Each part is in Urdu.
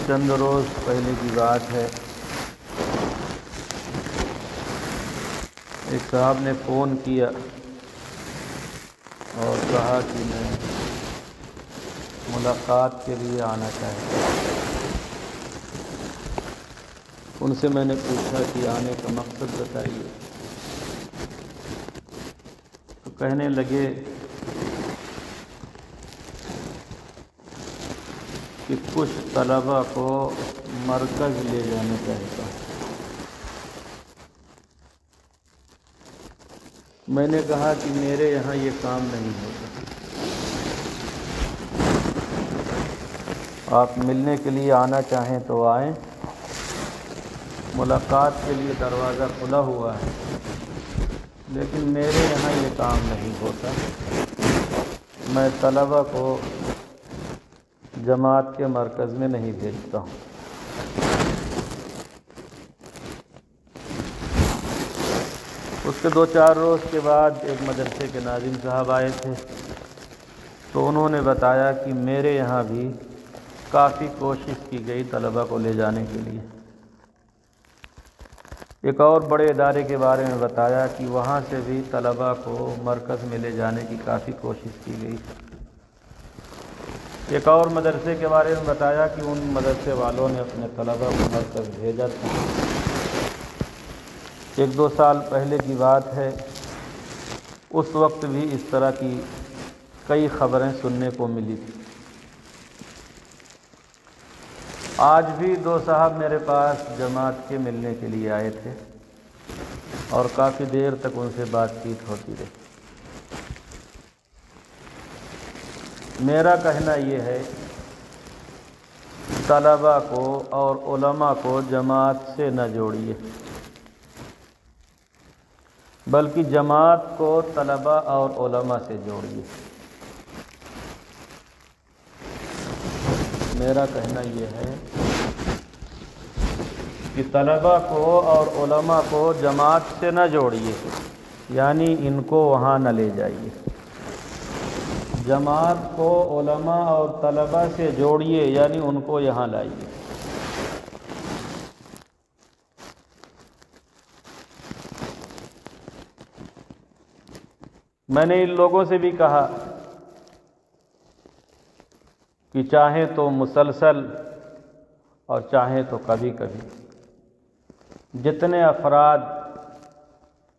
چند روز پہلے کی بات ہے، ایک صاحب نے فون کیا اور کہا کہ میں ملاقات کے لیے آنا چاہتا ہوں۔ ان سے میں نے پوچھا کہ آنے کا مقصد بتائیے، تو کہنے لگے کہ کچھ طلباء کو مرکز لے جانا چاہتا ہوں۔ میں نے کہا کہ میرے یہاں یہ کام نہیں ہوتا، آپ ملنے کے لیے آنا چاہیں تو آئیں، ملاقات کے لیے دروازہ کھلا ہوا ہے، لیکن میرے یہاں یہ کام نہیں ہوتا۔ میں طلباء کو جماعت کے مرکز میں نہیں بھیجتا ہوں۔ اس کے 2-4 روز کے بعد ایک مدرسے کے ناظم صاحب آئے تھے، تو انہوں نے بتایا کہ میرے یہاں بھی کافی کوشش کی گئی طلباء کو لے جانے کے لیے۔ ایک اور بڑے ادارے کے بارے میں بتایا کہ وہاں سے بھی طلباء کو مرکز میں لے جانے کی کافی کوشش کی گئی۔ ایک اور مدرسے کے بارے میں بتایا کہ ان مدرسے والوں نے اپنے طلباء کو مرکز بھیجا تھا۔ 1-2 سال پہلے کی بات ہے، اس وقت بھی اس طرح کی کئی خبریں سننے کو ملی تھی۔ آج بھی 2 صاحب میرے پاس جماعت کے ملنے کے لیے آئے تھے اور کافی دیر تک ان سے بات چیت ہوتی رہی۔ میرا کہنا یہ ہے، طلباء کو اور علماء کو جماعت سے نہ جوڑیے، بلکہ جماعت کو طلباء اور علماء سے جوڑیے۔ میرا کہنا یہ ہے کہ طلباء کو اور علماء کو جماعت سے نہ جوڑیے، یعنی ان کو وہاں نہ لے جائیے۔ جماعت کو علماء اور طلباء سے جوڑیے، یعنی ان کو یہاں لائیے۔ میں نے ان لوگوں سے بھی کہا کہ چاہیں تو مسلسل اور چاہیں تو کبھی کبھی جتنے افراد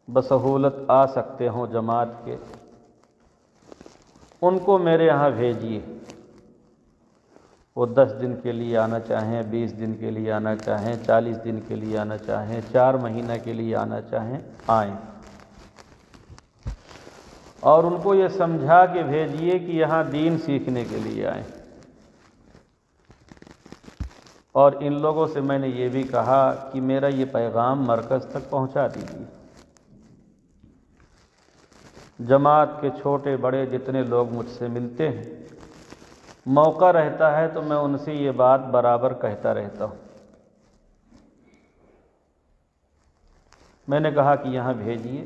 بسہولت آ سکتے ہوں جماعت کے، ان کو میرے یہاں بھیجیے۔ وہ 10 دن کے لیے آنا چاہیں، 20 دن کے لیے آنا چاہیں، 40 دن کے لیے آنا چاہیں، 4 مہینہ کے لیے آنا چاہیں، آئیں۔ اور ان کو یہ سمجھا کے بھیجیے کہ یہاں دین سیکھنے کے لیے آئیں۔ اور ان لوگوں سے میں نے یہ بھی کہا کہ میرا یہ پیغام مرکز تک پہنچا دیجیے۔ جماعت کے چھوٹے بڑے جتنے لوگ مجھ سے ملتے ہیں، موقع رہتا ہے تو میں ان سے یہ بات برابر کہتا رہتا ہوں۔ میں نے کہا کہ یہاں بھیجیے،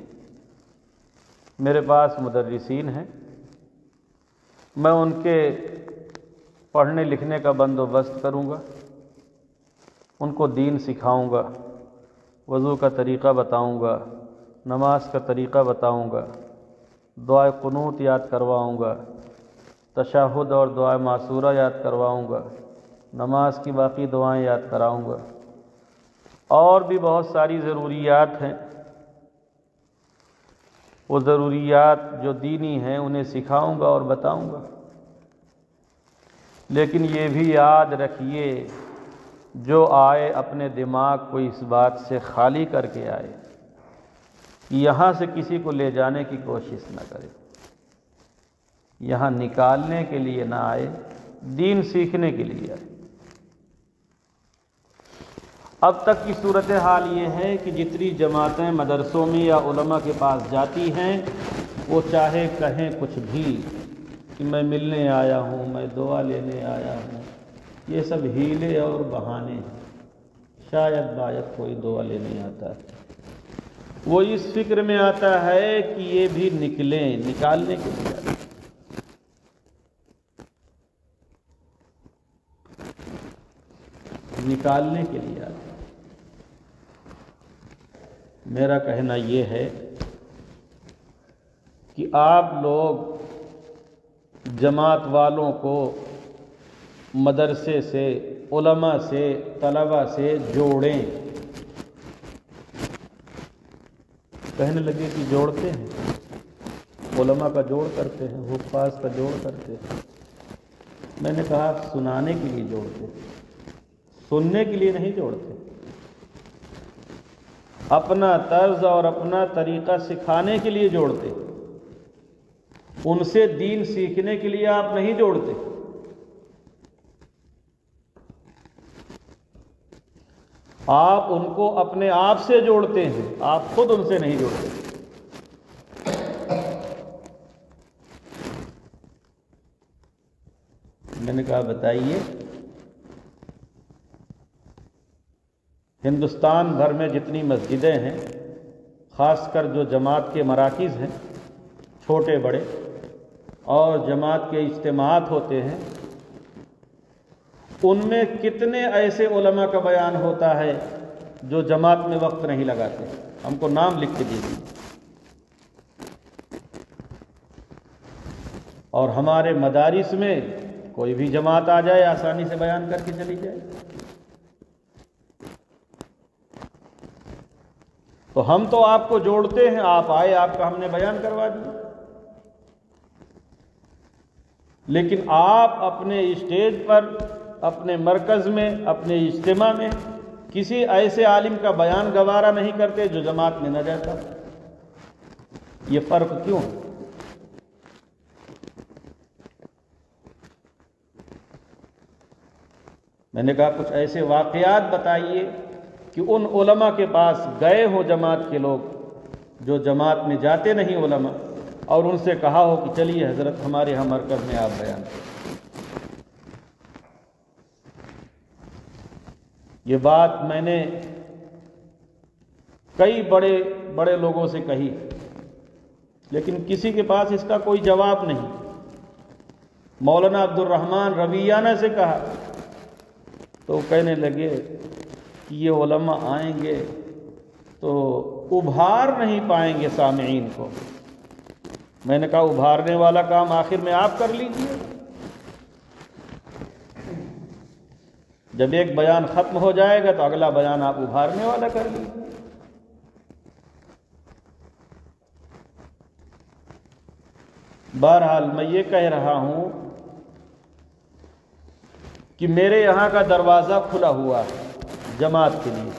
میرے پاس مدرسین ہیں، میں ان کے پڑھنے لکھنے کا بندوبست کروں گا، ان کو دین سکھاؤں گا، وضو کا طریقہ بتاؤں گا، نماز کا طریقہ بتاؤں گا، دعائے قنوت یاد کرواؤں گا، تشہد اور دعائے معصورہ یاد کرواؤں گا، نماز کی باقی دعائیں یاد کراؤں گا، اور بھی بہت ساری ضروریات ہیں۔ وہ ضروریات جو دینی ہیں انہیں سکھاؤں گا اور بتاؤں گا۔ لیکن یہ بھی یاد رکھیے، جو آئے اپنے دماغ کو اس بات سے خالی کر کے آئے کہ یہاں سے کسی کو لے جانے کی کوشش نہ کرے، یہاں نکالنے کے لیے نہ آئے، دین سیکھنے کے لیے آئے۔ اب تک کی صورتحال یہ ہے کہ جتنی جماعتیں مدرسوں میں یا علماء کے پاس جاتی ہیں، وہ چاہے کہیں کچھ بھی کہ میں ملنے آیا ہوں، میں دعا لینے آیا ہوں، یہ سب ہیلے اور بہانے ہیں۔ شاید باید کوئی دعا لینے آتا ہے، وہ اس فکر میں آتا ہے کہ یہ بھی نکلیں، نکالنے کے لیے آتا ہے۔ نکالنے کے لیے آتے ہیں۔ میرا کہنا یہ ہے کہ آپ لوگ جماعت والوں کو مدرسے سے، علماء سے، طلباء سے جوڑیں۔ کہنے لگے کہ جوڑتے ہیں، علماء کا جوڑ کرتے ہیں، حفاظ کا جوڑ کرتے ہیں۔ میں نے کہا سنانے کے لیے جوڑتے ہیں، سننے کے لیے نہیں جوڑتے۔ اپنا طرز اور اپنا طریقہ سکھانے کے لیے جوڑتے، ان سے دین سیکھنے کے لیے آپ نہیں جوڑتے۔ آپ ان کو اپنے آپ سے جوڑتے ہیں، آپ خود ان سے نہیں جوڑتے۔ میں نے کہا بتائیے، ہندوستان بھر میں جتنی مسجدیں ہیں، خاص کر جو جماعت کے مراکز ہیں، چھوٹے بڑے، اور جماعت کے اجتماعات ہوتے ہیں، ان میں کتنے ایسے علماء کا بیان ہوتا ہے جو جماعت میں وقت نہیں لگاتے؟ ہم کو نام لکھ کے دیجیے۔ اور ہمارے مدارس میں کوئی بھی جماعت آ جائے، آسانی سے بیان کر کے چلی جائے۔ تو ہم تو آپ کو جوڑتے ہیں، آپ آئے، آپ کا ہم نے بیان کروا دیا، لیکن آپ اپنے اسٹیج پر، اپنے مرکز میں، اپنے اجتماع میں کسی ایسے عالم کا بیان گوارا نہیں کرتے جو جماعت میں نہ جاتا۔ یہ فرق کیوں ہے؟ میں نے کہا کچھ ایسے واقعات بتائیے کہ ان علماء کے پاس گئے ہوں جماعت کے لوگ جو جماعت میں جاتے نہیں علماء، اور ان سے کہا ہو کہ چلیے حضرت ہمارے ہاں مرکز میں آپ بیان کریں۔ یہ بات میں نے کئی بڑے بڑے لوگوں سے کہی، لیکن کسی کے پاس اس کا کوئی جواب نہیں۔ مولانا عبد الرحمن رویانہ سے کہا تو وہ کہنے لگے کہ یہ علماء آئیں گے تو ابھار نہیں پائیں گے سامعین کو۔ میں نے کہا ابھارنے والا کام آخر میں آپ کر لیجئے۔ جب ایک بیان ختم ہو جائے گا تو اگلا بیان آپ ابھارنے والا کر لیجئے۔ بہرحال میں یہ کہہ رہا ہوں کہ میرے یہاں کا دروازہ کھلا ہوا ہے جماعت کے لیے،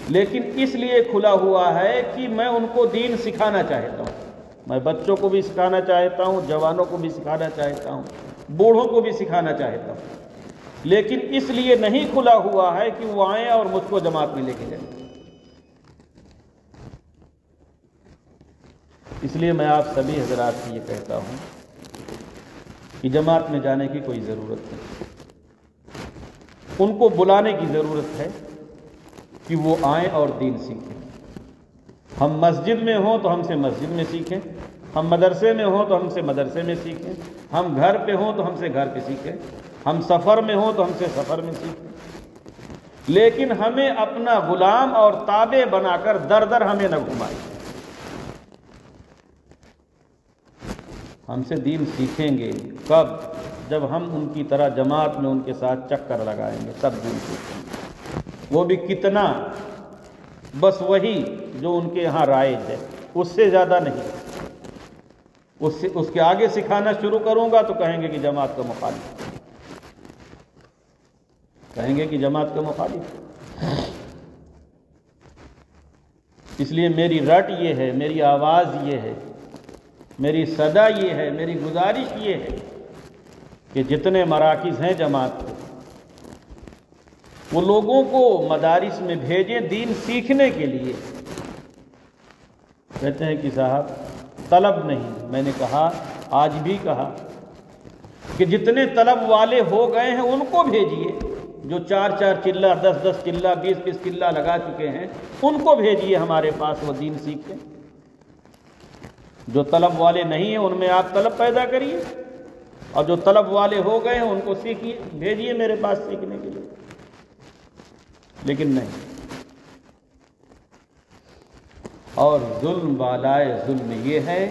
لیکن اس لیے کھلا ہوا ہے کہ میں ان کو دین سکھانا چاہتا ہوں۔ میں بچوں کو بھی سکھانا چاہتا ہوں، جوانوں کو بھی سکھانا چاہتا ہوں، بوڑھوں کو بھی سکھانا چاہتا ہوں، لیکن اس لیے نہیں کھلا ہوا ہے کہ وہ آئیں اور مجھ کو جماعت میں لے کے جائیں۔ اس لیے میں آپ سبھی حضرات سے یہ کہتا ہوں کہ جماعت میں جانے کی کوئی ضرورت نہیں، ان کو بلانے کی ضرورت ہے کہ وہ آئیں اور دین سیکھیں۔ ہم مسجد میں ہوں تو ہم سے مسجد میں سیکھیں، ہم مدرسے میں ہوں تو ہم سے مدرسے میں سیکھیں، ہم گھر پہ ہوں تو ہم سے گھر پہ سیکھیں، ہم سفر میں ہوں تو ہم سے سفر میں سیکھیں، لیکن ہمیں اپنا غلام اور تابع بنا کر در در ہمیں نہ گھمائیں۔ ہم سے دین سیکھیں گے کب؟ جب ہم ان کی طرح جماعت میں ان کے ساتھ چکر لگائیں گے، تب دین سیکھیں گے۔ وہ بھی کتنا؟ بس وہی جو ان کے یہاں رائج ہے، اس سے زیادہ نہیں۔ اس کے آگے سکھانا شروع کروں گا تو کہیں گے کہ جماعت کا مخالف، کہیں گے کہ جماعت کا مخالف۔ اس لیے میری رٹ یہ ہے، میری آواز یہ ہے، میری صدا یہ ہے، میری گزارش یہ ہے کہ جتنے مراکز ہیں جماعت کے، وہ لوگوں کو مدارس میں بھیجیں دین سیکھنے کے لیے۔ کہتے ہیں کہ صاحب طلب نہیں۔ میں نے کہا، آج بھی کہا کہ جتنے طلب والے ہو گئے ہیں ان کو بھیجیے، جو 4 چلہ 10 چلہ 20 چلہ لگا چکے ہیں ان کو بھیجیے ہمارے پاس، وہ دین سیکھیں۔ جو طلب والے نہیں ہیں ان میں آپ طلب پیدا کریے، اور جو طلب والے ہو گئے ہیں ان کو سیکھیے، بھیجیے میرے پاس سیکھنے کے لیے۔ لیکن نہیں. اور ظلم والائے ظلم یہ ہے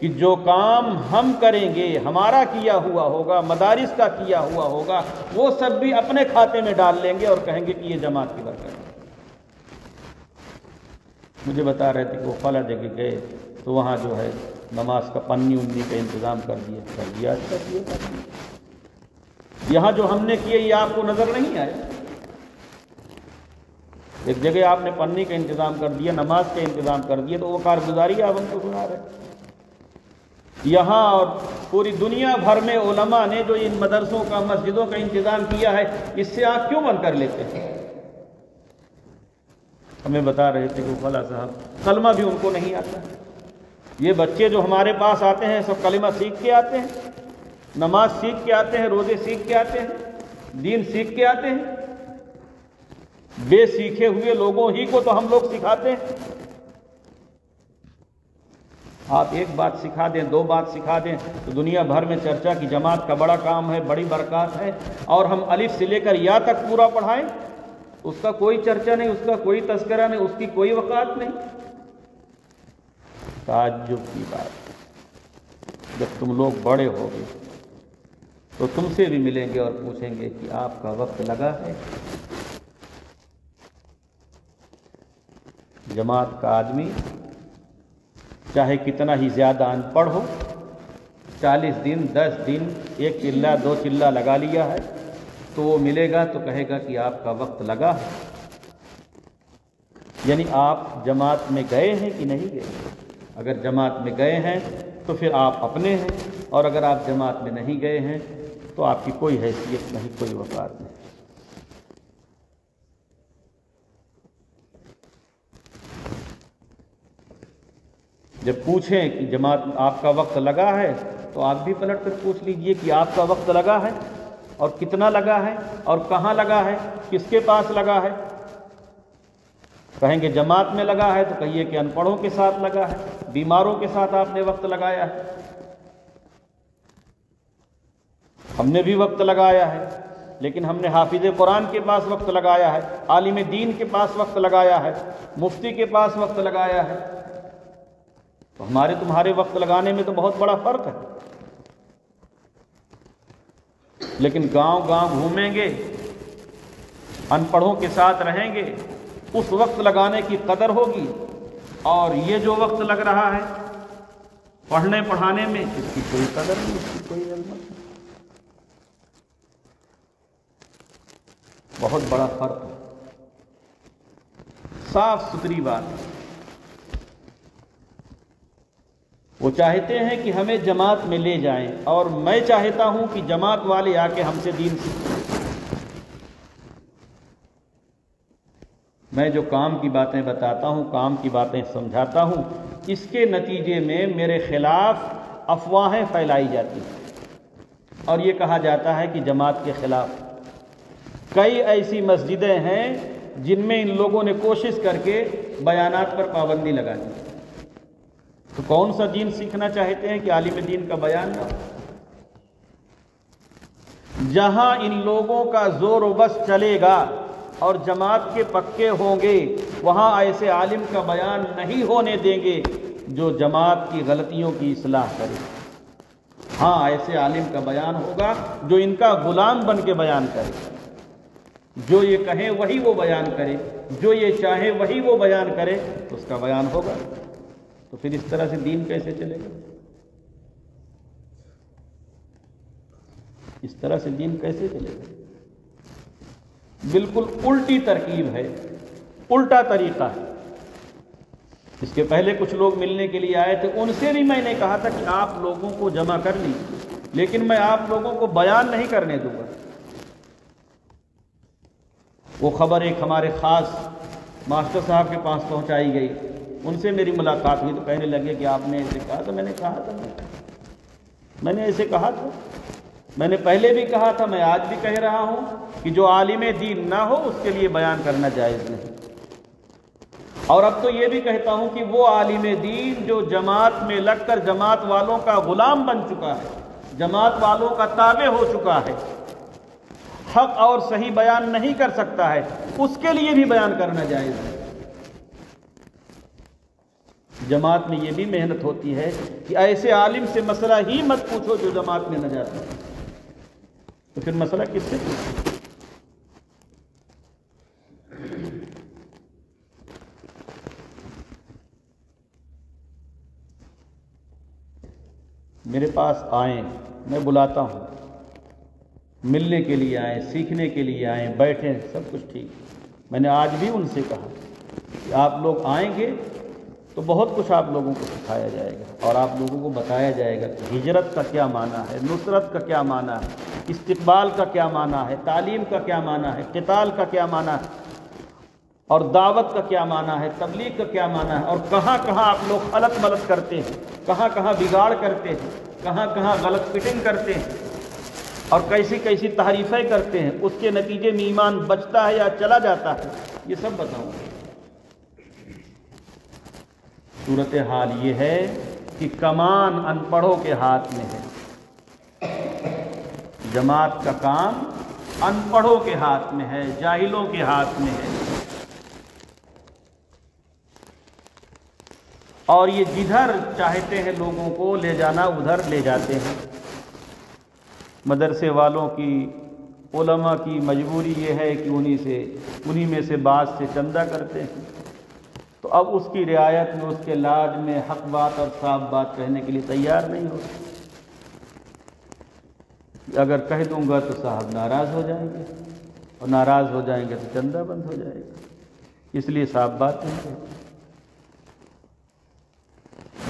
کہ جو کام ہم کریں گے ہمارا کیا ہوا ہوگا، مدارس کا کیا ہوا ہوگا، وہ سب بھی اپنے کھاتے میں ڈال لیں گے اور کہیں گے کہ یہ جماعت کی برکت ہے. مجھے بتا رہے تھے کہ وہ فلاں جگہ گئے تو وہاں جو ہے نماز کا پنی انی کا انتظام کر دیا. یہاں جو ہم نے کیے یہ آپ کو نظر نہیں آئے. ایک جگہ آپ نے پنی کا انتظام کر دیا، نماز کا انتظام کر دیا، تو وہ کارگزاری آپ ہم کو سنا رہے. یہاں اور پوری دنیا بھر میں علماء نے جو ان مدرسوں کا، مسجدوں کا انتظام کیا ہے، اس سے آنکھ کیوں بند کر لیتے ہیں؟ ہمیں بتا رہے تھے کہ فلاں صاحب کلمہ بھی ان کو نہیں آتا. یہ بچے جو ہمارے پاس آتے ہیں سب کلمہ سیکھ کے آتے ہیں، نماز سیکھ کے آتے ہیں، روزے سیکھ کے آتے ہیں، دین سیکھ کے آتے ہیں. بے سیکھے ہوئے لوگوں ہی کو تو ہم لوگ سکھاتے ہیں. آپ ایک بات سکھا دیں، دو بات سکھا دیں تو دنیا بھر میں چرچا کی جماعت کا بڑا کام ہے، بڑی برکات ہے. اور ہم الف سے لے کر یا تک پورا پڑھائیں، اس کا کوئی چرچا نہیں، اس کا کوئی تذکرہ نہیں، اس کی کوئی وقعت نہیں. تعجب کی بات. جب تم لوگ بڑے ہوگے تو تم سے بھی ملیں گے اور پوچھیں گے کہ آپ کا وقت لگا ہے؟ جماعت کا آدمی چاہے کتنا ہی زیادہ ان پڑھ ہو، 40 دن 10 دن 1 چلہ 2 چلہ لگا لیا ہے تو وہ ملے گا تو کہے گا کہ آپ کا وقت لگا ہے. یعنی آپ جماعت میں گئے ہیں کہ نہیں گئے؟ اگر جماعت میں گئے ہیں تو پھر آپ اپنے ہیں، اور اگر آپ جماعت میں نہیں گئے ہیں تو آپ کی کوئی حیثیت نہیں، کوئی وقار نہیں. جب پوچھیں کہ جماعت آپ کا وقت لگا ہے تو آپ بھی پلٹ کر پوچھ لیجئے کہ آپ کا وقت لگا ہے، اور کتنا لگا ہے، اور کہاں لگا ہے، کس کے پاس لگا ہے. کہیں گے جماعت میں لگا ہے تو کہیے کہ ان پڑھوں کے ساتھ لگا ہے، بیماروں کے ساتھ آپ نے وقت لگایا ہے. ہم نے بھی وقت لگایا ہے، لیکن ہم نے حافظ قرآن کے پاس وقت لگایا ہے، عالم دین کے پاس وقت لگایا ہے، مفتی کے پاس وقت لگایا ہے. تو ہمارے تمہارے وقت لگانے میں تو بہت بڑا فرق ہے. لیکن گاؤں گاؤں گھومیں گے، ان پڑھوں کے ساتھ رہیں گے، اس وقت لگانے کی قدر ہوگی. اور یہ جو وقت لگ رہا ہے پڑھنے پڑھانے میں، اس کی کوئی قدر نہیں، اس کی کوئی علم نہیں. بہت بڑا فرق ہے. صاف ستھری بات ہے. وہ چاہتے ہیں کہ ہمیں جماعت میں لے جائیں، اور میں چاہتا ہوں کہ جماعت والے آ کے ہم سے دین سیکھیں. میں جو کام کی باتیں بتاتا ہوں، کام کی باتیں سمجھاتا ہوں، اس کے نتیجے میں میرے خلاف افواہیں پھیلائی جاتی ہیں، اور یہ کہا جاتا ہے کہ جماعت کے خلاف. کئی ایسی مسجدیں ہیں جن میں ان لوگوں نے کوشش کر کے بیانات پر پابندی لگا دی. تو کون سا دین سیکھنا چاہتے ہیں کہ عالم دین کا بیان نہ ہو؟ جہاں ان لوگوں کا زور و بس چلے گا اور جماعت کے پکے ہوں گے، وہاں ایسے عالم کا بیان نہیں ہونے دیں گے جو جماعت کی غلطیوں کی اصلاح کرے. ہاں، ایسے عالم کا بیان ہوگا جو ان کا غلام بن کے بیان کرے، جو یہ کہیں وہی وہ بیان کرے، جو یہ چاہے وہی وہ بیان کرے، اس کا بیان ہوگا. تو پھر اس طرح سے دین کیسے چلے گا؟ اس طرح سے دین کیسے چلے گا؟ بالکل الٹی ترکیب ہے، الٹا طریقہ ہے. اس کے پہلے کچھ لوگ ملنے کے لیے آئے تھے، ان سے بھی میں نے کہا تھا کہ آپ لوگوں کو جمع کر لیجیے، لیکن میں آپ لوگوں کو بیان نہیں کرنے دوں گا. وہ خبر ایک ہمارے خاص ماسٹر صاحب کے پاس پہنچائی گئی، ان سے میری ملاقات ہوئی تو کہنے لگے کہ آپ نے ایسے کہا تھا. میں نے کہا تھا، میں نے ایسے کہا تھا. میں نے پہلے بھی کہا تھا، میں آج بھی کہہ رہا ہوں کہ جو عالم دین نہ ہو اس کے لیے بیان کرنا جائز نہیں. اور اب تو یہ بھی کہتا ہوں کہ وہ عالم دین جو جماعت میں لگ کر جماعت والوں کا غلام بن چکا ہے، جماعت والوں کا تابع ہو چکا ہے، حق اور صحیح بیان نہیں کر سکتا ہے اس کے لیے بھی بیان کرنا جائز ہے۔ جماعت میں یہ بھی محنت ہوتی ہے کہ ایسے عالم سے مسئلہ ہی مت پوچھو جو جماعت میں نہ جاتا، تو پھر مسئلہ کس سے پوچھو؟ میرے پاس آئیں، میں بلاتا ہوں، ملنے کے لیے آئیں، سیکھنے کے لیے آئیں، بیٹھیں، سب کچھ ٹھیک۔ میں نے آج بھی ان سے کہا کہ آپ لوگ آئیں گے تو بہت کچھ آپ لوگوں کو سکھایا جائے گا اور آپ لوگوں کو بتایا جائے گا کہ ہجرت کا کیا معنی ہے، نصرت کا کیا معنی ہے، استقبال کا کیا معنی ہے، تعلیم کا کیا معنی ہے، قتال کا کیا معنی ہے، اور دعوت کا کیا معنی ہے، تبلیغ کا کیا معنی ہے، اور کہاں کہاں آپ لوگ غلط ملط کرتے ہیں، کہاں کہاں بگاڑ کرتے ہیں، کہاں کہاں غلط فٹنگ کرتے ہیں، اور کیسی کیسی تحریفیں کرتے ہیں، اس کے نتیجے میں ایمان بچتا ہے یا چلا جاتا ہے، یہ سب بتاؤں گا۔ صورتحال یہ ہے کہ کمان ان پڑھوں کے ہاتھ میں ہے، جماعت کا کام ان پڑھوں کے ہاتھ میں ہے، جاہلوں کے ہاتھ میں ہے، اور یہ جدھر چاہتے ہیں لوگوں کو لے جانا ادھر لے جاتے ہیں۔ مدرسے والوں کی، علماء کی مجبوری یہ ہے کہ انہی میں سے بعض سے چندہ کرتے ہیں، تو اب اس کی رعایت میں، اس کے لاج میں حق بات اور صاف بات کہنے کے لیے تیار نہیں ہوتے۔ اگر کہہ دوں گا تو صاحب ناراض ہو جائیں گے، اور ناراض ہو جائیں گے تو چندہ بند ہو جائے گا، اس لیے صاف بات نہیں کہتے۔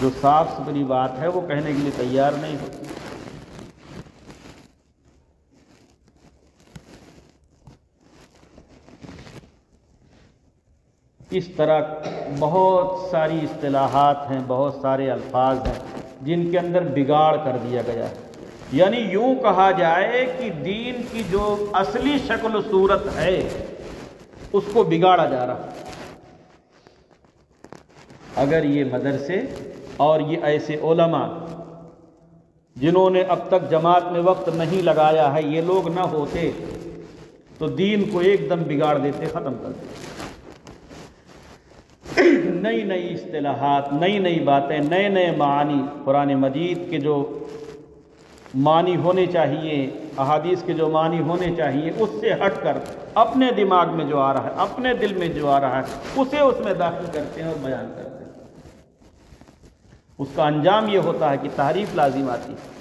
جو صاف ستھری بات ہے وہ کہنے کے لیے تیار نہیں ہوتی۔ اس طرح بہت ساری اصطلاحات ہیں، بہت سارے الفاظ ہیں جن کے اندر بگاڑ کر دیا گیا ہے، یعنی یوں کہا جائے کہ دین کی جو اصلی شکل و صورت ہے اس کو بگاڑا جا رہا ہے۔ اگر یہ مدرسے اور یہ ایسے علماء جنہوں نے اب تک جماعت میں وقت نہیں لگایا ہے، یہ لوگ نہ ہوتے تو دین کو ایک دم بگاڑ دیتے، ختم کر دیتے۔ نئی نئی اصطلاحات، نئی نئی باتیں، نئے نئے معانی، قرآن مجید کے جو معنی ہونے چاہیے، احادیث کے جو معنی ہونے چاہیے، اس سے ہٹ کر اپنے دماغ میں جو آ رہا ہے، اپنے دل میں جو آ رہا ہے اسے اس میں داخل کرتے ہیں اور بیان کرتے ہیں۔ اس کا انجام یہ ہوتا ہے کہ تحریف لازم آتی ہے۔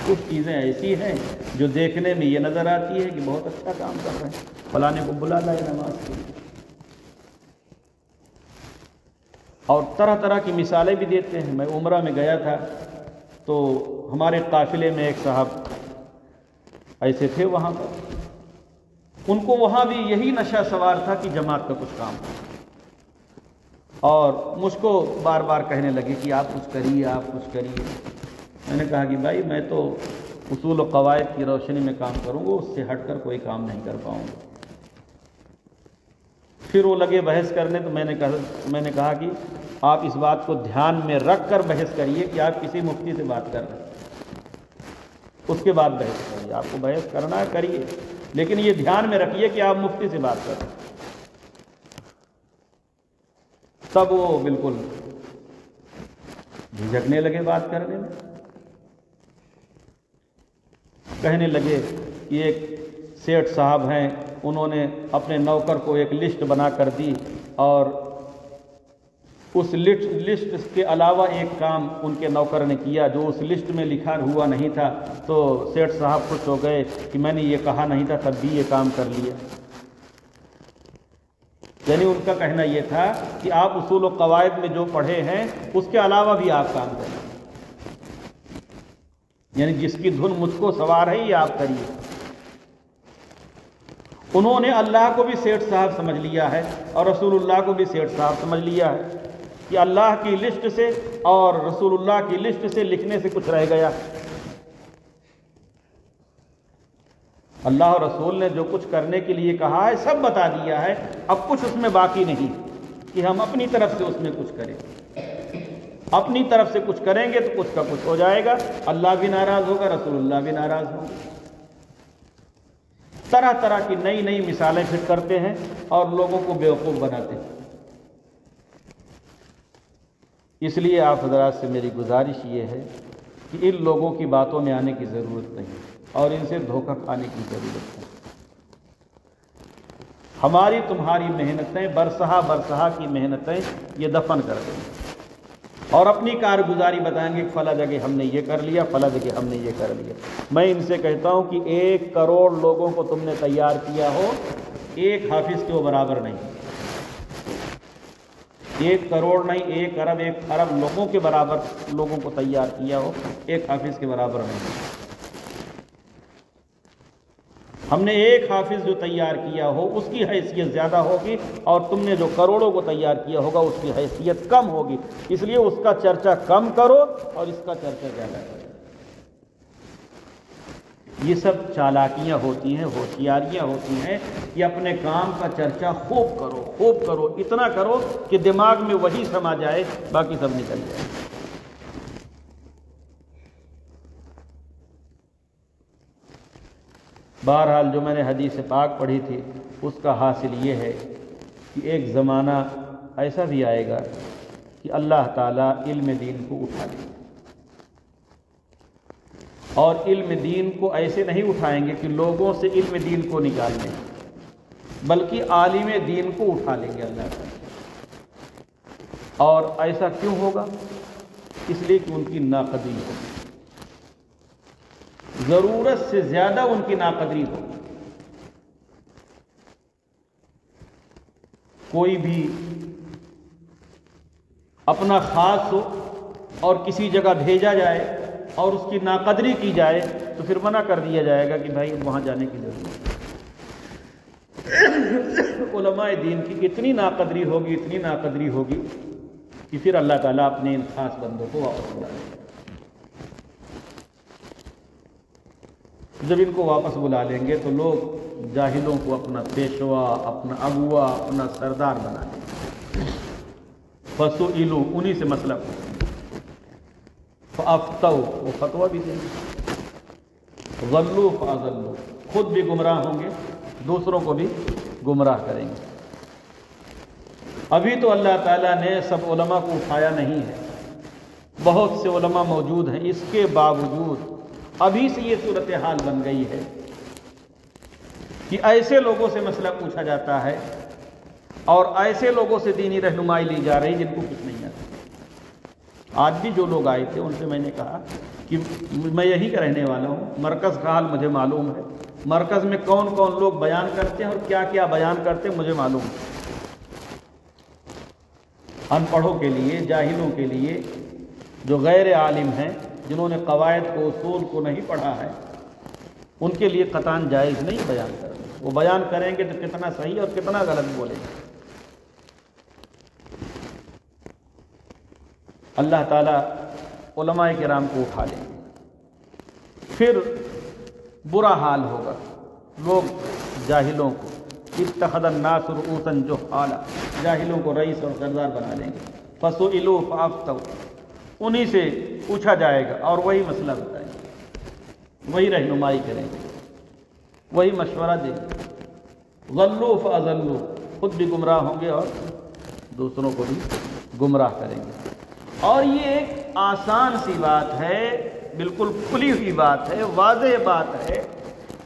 کچھ چیزیں ایسی ہیں جو دیکھنے میں یہ نظر آتی ہے کہ بہت اچھا کام کر رہے ہیں، فلانے کو بلا لائے نماز کے لیے، اور طرح طرح کی مثالیں بھی دیتے ہیں۔ میں عمرہ میں گیا تھا تو ہمارے قافلے میں ایک صاحب ایسے تھے وہاں پر، ان کو وہاں بھی یہی نشہ سوار تھا کہ جماعت کا کچھ کام، اور مجھ کو بار بار کہنے لگے کہ آپ کچھ کریے، آپ کچھ کریے۔ میں نے کہا کہ بھائی میں تو اصول و قواعد کی روشنی میں کام کروں گا، اس سے ہٹ کر کوئی کام نہیں کر پاؤں گا۔ پھر وہ لگے بحث کرنے، تو میں نے کہا کہ آپ اس بات کو دھیان میں رکھ کر بحث کریے کہ آپ کسی مفتی سے بات کر رہے ہیں، اس کے بعد بحث کریے۔ آپ کو بحث کرنا ہے کریے، لیکن یہ دھیان میں رکھیے کہ آپ مفتی سے بات کر رہے ہیں۔ تب وہ بالکل جھجکنے لگے بات کرنے میں، کہنے لگے کہ ایک سیٹھ صاحب ہیں، انہوں نے اپنے نوکر کو ایک لسٹ بنا کر دی، اور اس لسٹ کے علاوہ ایک کام ان کے نوکر نے کیا جو اس لسٹ میں لکھا ہوا نہیں تھا، تو سیٹھ صاحب خوش ہو گئے کہ میں نے یہ کہا نہیں تھا تب بھی یہ کام کر لیا۔ یعنی ان کا کہنا یہ تھا کہ آپ اصول و قواعد میں جو پڑھے ہیں اس کے علاوہ بھی آپ کام کریں، یعنی جس کی دھن مجھ کو سوار ہے یہ آپ کریے۔ انہوں نے اللہ کو بھی سیٹھ صاحب سمجھ لیا ہے اور رسول اللہ کو بھی سیٹھ صاحب سمجھ لیا ہے کہ اللہ کی لسٹ سے اور رسول اللہ کی لسٹ سے لکھنے سے کچھ رہ گیا۔ اللہ اور رسول نے جو کچھ کرنے کے لیے کہا ہے سب بتا دیا ہے، اب کچھ اس میں باقی نہیں کہ ہم اپنی طرف سے اس میں کچھ کریں۔ اپنی طرف سے کچھ کریں گے تو کچھ کا کچھ ہو جائے گا، اللہ بھی ناراض ہوگا، رسول اللہ بھی ناراض ہوگا۔ طرح طرح کی نئی نئی مثالیں فٹ کرتے ہیں اور لوگوں کو بیوقوف بناتے ہیں۔ اس لیے آپ حضرات سے میری گزارش یہ ہے کہ ان لوگوں کی باتوں میں آنے کی ضرورت نہیں اور ان سے دھوکہ کھانے کی ضرورت نہیں۔ ہماری تمہاری محنتیں برسہا کی محنتیں یہ دفن کر دیں اور اپنی کارگزاری بتائیں گے کہ فلاں جگہ ہم نے یہ کر لیا، فلاں جگہ ہم نے یہ کر لیا۔ میں ان سے کہتا ہوں کہ 1 کروڑ لوگوں کو تم نے تیار کیا ہو، ایک حافظ کے وہ برابر نہیں۔ 1 کروڑ نہیں، 1 ارب 1 ارب لوگوں کے برابر لوگوں کو تیار کیا ہو، ایک حافظ کے برابر نہیں۔ ہم نے ایک حافظ جو تیار کیا ہو اس کی حیثیت زیادہ ہوگی اور تم نے جو کروڑوں کو تیار کیا ہوگا اس کی حیثیت کم ہوگی، اس لیے اس کا چرچا کم کرو اور اس کا چرچا زیادہ کرو۔ یہ سب چالاکیاں ہوتی ہیں، ہوشیاریاں ہوتی ہیں کہ اپنے کام کا چرچا خوب کرو، اتنا کرو کہ دماغ میں وہی سما جائے، باقی سب نکل جائے۔ بہرحال جو میں نے حدیث پاک پڑھی تھی اس کا حاصل یہ ہے کہ ایک زمانہ ایسا بھی آئے گا کہ اللہ تعالیٰ علم دین کو اٹھا لے، اور علم دین کو ایسے نہیں اٹھائیں گے کہ لوگوں سے علم دین کو نکال لیں، بلکہ عالم دین کو اٹھا لیں گے اللہ تعالیٰ۔ اور ایسا کیوں ہوگا؟ اس لیے کہ ان کی ناقدری ہوگی، ضرورت سے زیادہ ان کی ناقدری ہوگی۔ کوئی بھی اپنا خاص ہو اور کسی جگہ بھیجا جائے اور اس کی ناقدری کی جائے تو پھر منع کر دیا جائے گا کہ بھائی وہاں جانے کی ضرورت ہے۔ علماء دین کی اتنی ناقدری ہوگی کہ پھر اللہ تعالیٰ اپنے ان خاص بندوں کو واپس بلا لے گا۔ جب ان کو واپس بلا لیں گے تو لوگ جاہلوں کو اپنا پیشوا، اپنا اغوا، اپنا سردار بنا لیں گے۔ فسئلوا، انہی سے مسئلہ پوچھیں گے، فافتوا، وہ فتویٰ بھی دیں گے، ضلوا فاضلوا، خود بھی گمراہ ہوں گے، دوسروں کو بھی گمراہ کریں گے۔ ابھی تو اللہ تعالیٰ نے سب علماء کو اٹھایا نہیں ہے، بہت سے علماء موجود ہیں، اس کے باوجود ابھی سے یہ صورتحال بن گئی ہے کہ ایسے لوگوں سے مسئلہ پوچھا جاتا ہے اور ایسے لوگوں سے دینی رہنمائی لی جا رہی جن کو کچھ نہیں آتا۔ آج بھی جو لوگ آئے تھے ان سے میں نے کہا کہ میں یہی کا رہنے والا ہوں، مرکز کا حال مجھے معلوم ہے، مرکز میں کون کون لوگ بیان کرتے ہیں اور کیا کیا بیان کرتے ہیں مجھے معلوم ہے۔ ان پڑھوں کے لیے، جاہلوں کے لیے، جو غیر عالم ہیں، جنہوں نے قواعد کو، اصول کو نہیں پڑھا ہے، ان کے لیے قطعاً جائز نہیں بیان کرنا۔ وہ بیان کریں گے تو کتنا صحیح اور کتنا غلط بولیں گے۔ اللہ تعالیٰ علماء کرام کو اٹھا لیں گے، پھر برا حال ہوگا، لوگ جاہلوں کو، اتخذ الناس رؤوسا جہالا، جاہلوں کو رئیس اور سردار بنا لیں گے۔ فسئلوا فافتوا، انہی سے پوچھا جائے گا اور وہی مسئلہ بتائیں گے، وہی رہنمائی کریں گے، وہی مشورہ دیں گے۔ ضلوا فاضلوا، خود بھی گمراہ ہوں گے اور دوسروں کو بھی گمراہ کریں گے۔ اور یہ ایک آسان سی بات ہے، بالکل کھلی ہوئی بات ہے، واضح بات ہے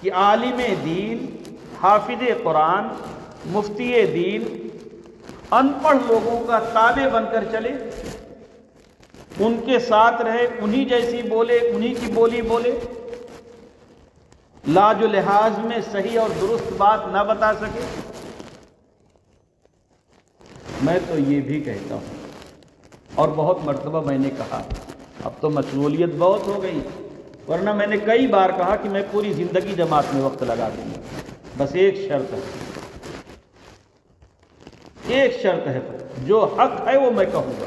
کہ عالم دین، حافظ قرآن، مفتی دین ان پڑھ لوگوں کا تابع بن کر چلے، ان کے ساتھ رہے، انہی جیسی بولے، انہی کی بولی بولے، لاج و لحاظ میں صحیح اور درست بات نہ بتا سکے۔ میں تو یہ بھی کہتا ہوں، اور بہت مرتبہ میں نے کہا، اب تو مشغولیت بہت ہو گئی، ورنہ میں نے کئی بار کہا کہ میں پوری زندگی جماعت میں وقت لگا دوں گا، بس ایک شرط ہے، ایک شرط ہے، جو حق ہے وہ میں کہوں گا،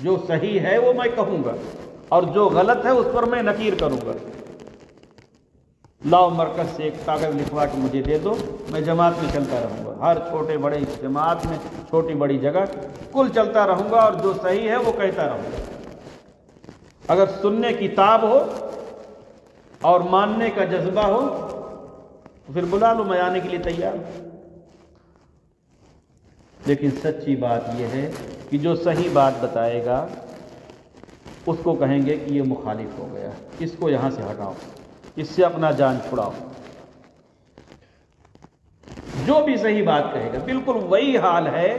جو صحیح ہے وہ میں کہوں گا، اور جو غلط ہے اس پر میں نکیر کروں گا۔ لاؤ مرکز سے ایک کاغذ لکھوا کے مجھے دے دو، میں جماعت میں چلتا رہوں گا، ہر چھوٹے بڑے اجتماعات میں، چھوٹی بڑی جگہ کل چلتا رہوں گا، اور جو صحیح ہے وہ کہتا رہوں گا۔ اگر سننے کی تاب ہو اور ماننے کا جذبہ ہو تو پھر بلا لو، میں آنے کے لیے تیار ہوں۔ لیکن سچی بات یہ ہے کہ جو صحیح بات بتائے گا اس کو کہیں گے کہ یہ مخالف ہو گیا، اس کو یہاں سے ہٹاؤ، اس سے اپنا جان چھڑاؤ۔ جو بھی صحیح بات کہے گا، بالکل وہی حال ہے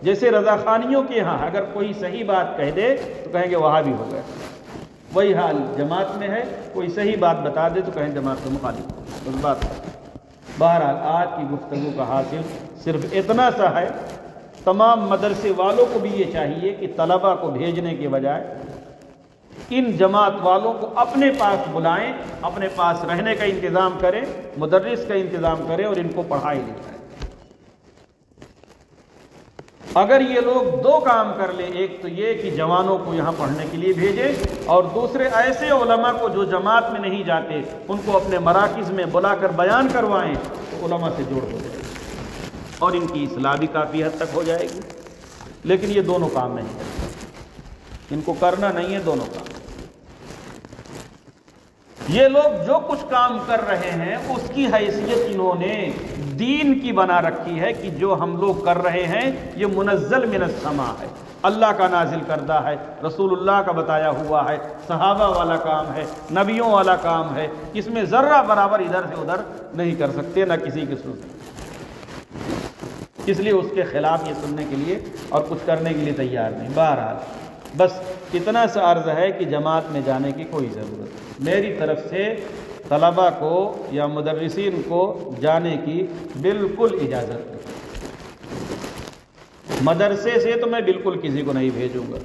جیسے رضا خانیوں کے ہاں اگر کوئی صحیح بات کہہ دے تو کہیں گے وہابی ہو گیا، وہی حال جماعت میں ہے، کوئی صحیح بات بتا دے تو کہیں جماعت سے مخالف ہو گیا۔ بس بات ہے۔ بہرحال آج کی گفتگو کا حاصل صرف اتنا سا ہے، تمام مدرسے والوں کو بھی یہ چاہیے کہ طلبہ کو بھیجنے کے بجائے ان جماعت والوں کو اپنے پاس بلائیں، اپنے پاس رہنے کا انتظام کریں، مدرس کا انتظام کریں اور ان کو پڑھائی لکھائیں۔ اگر یہ لوگ دو کام کر لیں، ایک تو یہ کہ جوانوں کو یہاں پڑھنے کے لیے بھیجیں، اور دوسرے ایسے علماء کو جو جماعت میں نہیں جاتے ان کو اپنے مراکز میں بلا کر بیان کروائیں، تو علماء سے جوڑ ہو جائے اور ان کی اصلاح بھی کافی حد تک ہو جائے گی۔ لیکن یہ دونوں کام نہیں ہے، ان کو کرنا نہیں ہے دونوں کام۔ یہ لوگ جو کچھ کام کر رہے ہیں اس کی حیثیت انہوں نے دین کی بنا رکھی ہے کہ جو ہم لوگ کر رہے ہیں یہ منزل من السماء ہے، اللہ کا نازل کردہ ہے، رسول اللہ کا بتایا ہوا ہے، صحابہ والا کام ہے، نبیوں والا کام ہے، اس میں ذرہ برابر ادھر سے ادھر نہیں کر سکتے، نہ کسی کے سن سکتے۔ اس لیے اس کے خلاف یہ سننے کے لیے اور کچھ کرنے کے لیے تیار نہیں۔ بہرحال بس اتنا سا عرض ہے کہ جماعت میں جانے کی کوئی ضرورت نہیں، میری طرف سے طلبہ کو یا مدرسین کو جانے کی بالکل اجازت ہے۔ مدرسے سے تو میں بالکل کسی کو نہیں بھیجوں گا،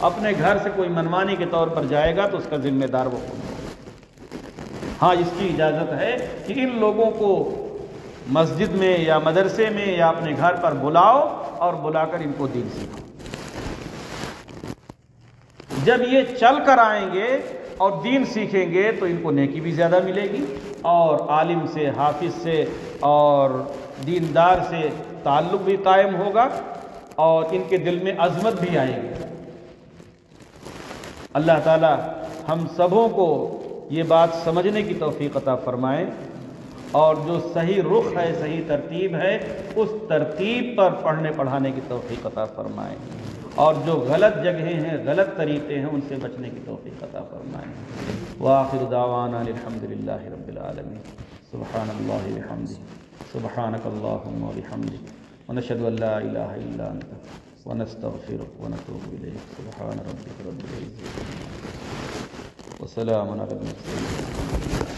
اپنے گھر سے کوئی منمانی کے طور پر جائے گا تو اس کا ذمہ دار وہ خود ہوگا۔ ہاں اس کی اجازت ہے کہ ان لوگوں کو مسجد میں یا مدرسے میں یا اپنے گھر پر بلاؤ اور بلا کر ان کو دین سکھاؤ۔ جب یہ چل کر آئیں گے اور دین سیکھیں گے تو ان کو نیکی بھی زیادہ ملے گی، اور عالم سے، حافظ سے اور دیندار سے تعلق بھی قائم ہوگا، اور ان کے دل میں عظمت بھی آئے گی۔ اللہ تعالی ہم سبوں کو یہ بات سمجھنے کی توفیق عطا فرمائے، اور جو صحیح رخ ہے، صحیح ترتیب ہے، اس ترتیب پر پڑھنے پڑھانے کی توفیق عطا فرمائے، اور جو غلط جگہیں ہیں، غلط طریقے ہیں، ان سے بچنے کی توفیق عطا فرمائے۔ وآخر دعوانا الحمدللہ رب العالمین۔ سبحان اللہ وبحمدہ، سبحانک اللہم وبحمدک، ونشہد ان لا الہ الا انت ونستغفرک ونتوب الیک۔ سبحان ربک رب العزۃ عما یصفون وسلام علی المرسلین۔